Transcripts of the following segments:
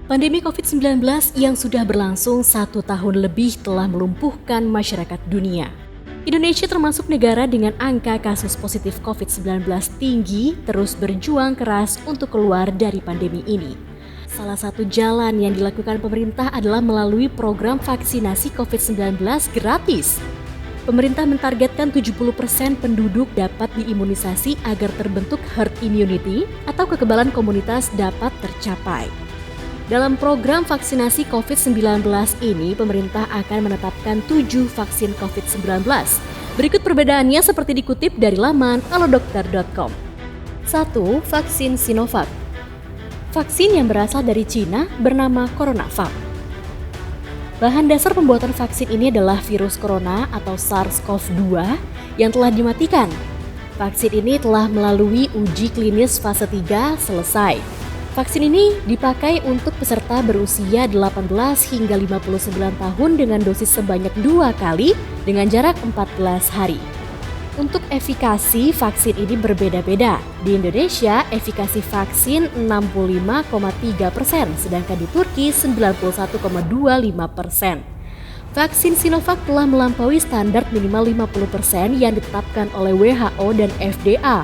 Pandemi COVID-19 yang sudah berlangsung 1 tahun lebih telah melumpuhkan masyarakat dunia. Indonesia termasuk negara dengan angka kasus positif COVID-19 tinggi terus berjuang keras untuk keluar dari pandemi ini. Salah satu jalan yang dilakukan pemerintah adalah melalui program vaksinasi COVID-19 gratis. Pemerintah mentargetkan 70% penduduk dapat diimunisasi agar terbentuk herd immunity atau kekebalan komunitas dapat tercapai. Dalam program vaksinasi COVID-19 ini, pemerintah akan menetapkan 7 vaksin COVID-19. Berikut perbedaannya seperti dikutip dari laman alodokter.com. 1. Vaksin Sinovac. Vaksin yang berasal dari Cina bernama CoronaVac. Bahan dasar pembuatan vaksin ini adalah virus corona atau SARS-CoV-2 yang telah dimatikan. Vaksin ini telah melalui uji klinis fase 3 selesai. Vaksin ini dipakai untuk peserta berusia 18 hingga 59 tahun dengan dosis sebanyak 2 kali dengan jarak 14 hari. Untuk efikasi, vaksin ini berbeda-beda. Di Indonesia, efikasi vaksin 65,3%, sedangkan di Turki 91,25%. Vaksin Sinovac telah melampaui standar minimal 50% yang ditetapkan oleh WHO dan FDA.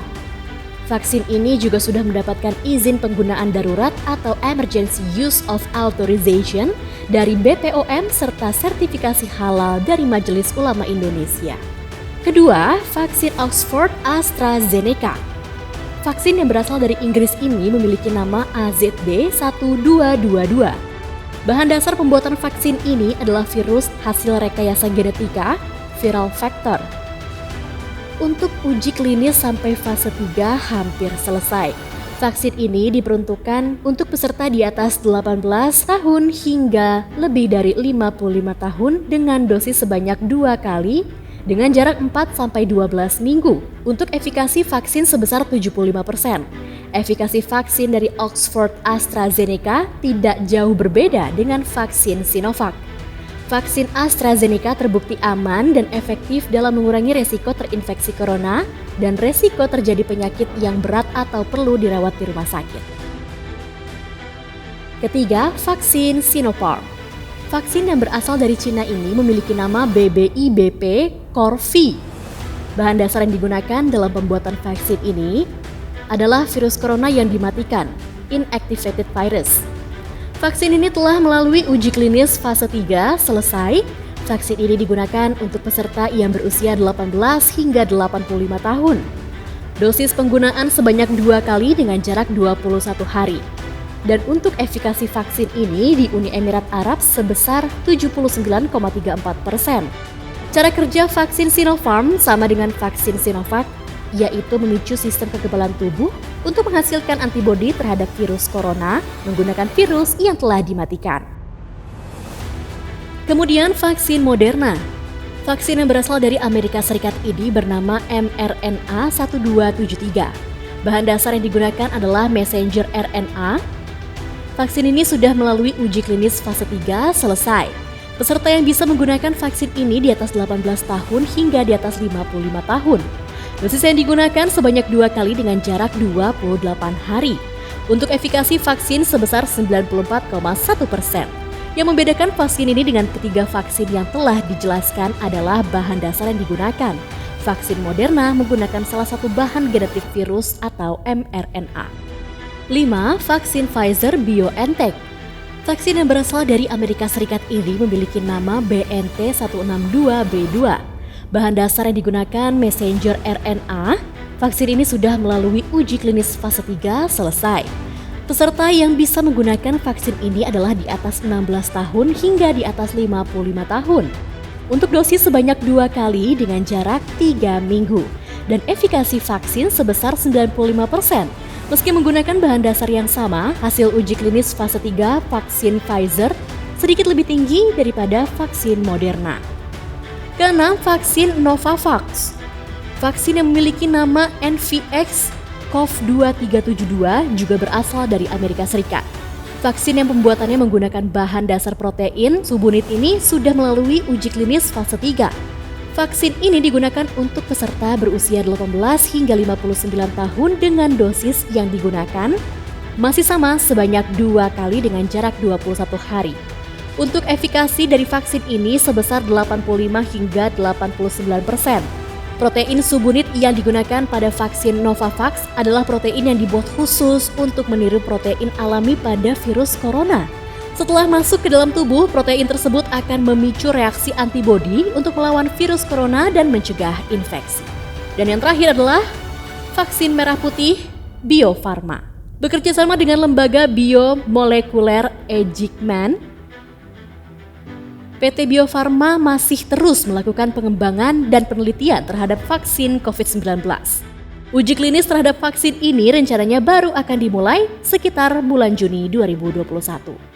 Vaksin ini juga sudah mendapatkan izin penggunaan darurat atau Emergency Use of Authorization dari BPOM serta sertifikasi halal dari Majelis Ulama Indonesia. Kedua, vaksin Oxford AstraZeneca. Vaksin yang berasal dari Inggris ini memiliki nama AZD1222. Bahan dasar pembuatan vaksin ini adalah virus hasil rekayasa genetika, viral vector. Untuk uji klinis sampai fase 3 hampir selesai. Vaksin ini diperuntukkan untuk peserta di atas 18 tahun hingga lebih dari 55 tahun dengan dosis sebanyak 2 kali dengan jarak 4-12 minggu. Untuk efikasi vaksin sebesar 75%. Efikasi vaksin dari Oxford AstraZeneca tidak jauh berbeda dengan vaksin Sinovac. Vaksin AstraZeneca terbukti aman dan efektif dalam mengurangi resiko terinfeksi corona dan resiko terjadi penyakit yang berat atau perlu dirawat di rumah sakit. Ketiga, vaksin Sinopharm. Vaksin yang berasal dari Cina ini memiliki nama BBIBP Corvi. Bahan dasar yang digunakan dalam pembuatan vaksin ini adalah virus corona yang dimatikan, inactivated virus. Vaksin ini telah melalui uji klinis fase 3 selesai. Vaksin ini digunakan untuk peserta yang berusia 18 hingga 85 tahun. Dosis penggunaan sebanyak 2 kali dengan jarak 21 hari. Dan untuk efikasi vaksin ini di Uni Emirat Arab sebesar 79,34%. Cara kerja vaksin Sinopharm sama dengan vaksin Sinovac, yaitu memicu sistem kekebalan tubuh untuk menghasilkan antibodi terhadap virus corona menggunakan virus yang telah dimatikan. Kemudian vaksin Moderna. Vaksin yang berasal dari Amerika Serikat ini bernama mRNA 1273. Bahan dasar yang digunakan adalah messenger RNA. Vaksin ini sudah melalui uji klinis fase 3 selesai. Peserta yang bisa menggunakan vaksin ini di atas 18 tahun hingga di atas 55 tahun. Dosis yang digunakan sebanyak 2 kali dengan jarak 28 hari. Untuk efikasi vaksin sebesar 94,1%. Yang membedakan vaksin ini dengan ketiga vaksin yang telah dijelaskan adalah bahan dasar yang digunakan. Vaksin Moderna menggunakan salah satu bahan genetik virus atau mRNA. 5. Vaksin Pfizer-BioNTech. Vaksin yang berasal dari Amerika Serikat ini memiliki nama BNT162B2. Bahan dasar yang digunakan messenger RNA. Vaksin ini sudah melalui uji klinis fase 3 selesai. Peserta yang bisa menggunakan vaksin ini adalah di atas 16 tahun hingga di atas 55 tahun. Untuk dosis sebanyak 2 kali dengan jarak 3 minggu. Dan efikasi vaksin sebesar 95%. Meski menggunakan bahan dasar yang sama, hasil uji klinis fase 3 vaksin Pfizer sedikit lebih tinggi daripada vaksin Moderna. Keenam, vaksin Novavax. Vaksin yang memiliki nama NVX-CoV2372 juga berasal dari Amerika Serikat. Vaksin yang pembuatannya menggunakan bahan dasar protein subunit ini sudah melalui uji klinis fase 3. Vaksin ini digunakan untuk peserta berusia 18 hingga 59 tahun dengan dosis yang digunakan masih sama sebanyak 2 kali dengan jarak 21 hari. Untuk efikasi dari vaksin ini sebesar 85 hingga 89%. Protein subunit yang digunakan pada vaksin Novavax adalah protein yang dibuat khusus untuk meniru protein alami pada virus corona. Setelah masuk ke dalam tubuh, protein tersebut akan memicu reaksi antibodi untuk melawan virus corona dan mencegah infeksi. Dan yang terakhir adalah vaksin merah putih Bio Farma. Bekerja sama dengan lembaga biomolekuler Eijkman, PT Bio Farma masih terus melakukan pengembangan dan penelitian terhadap vaksin COVID-19. Uji klinis terhadap vaksin ini rencananya baru akan dimulai sekitar bulan Juni 2021.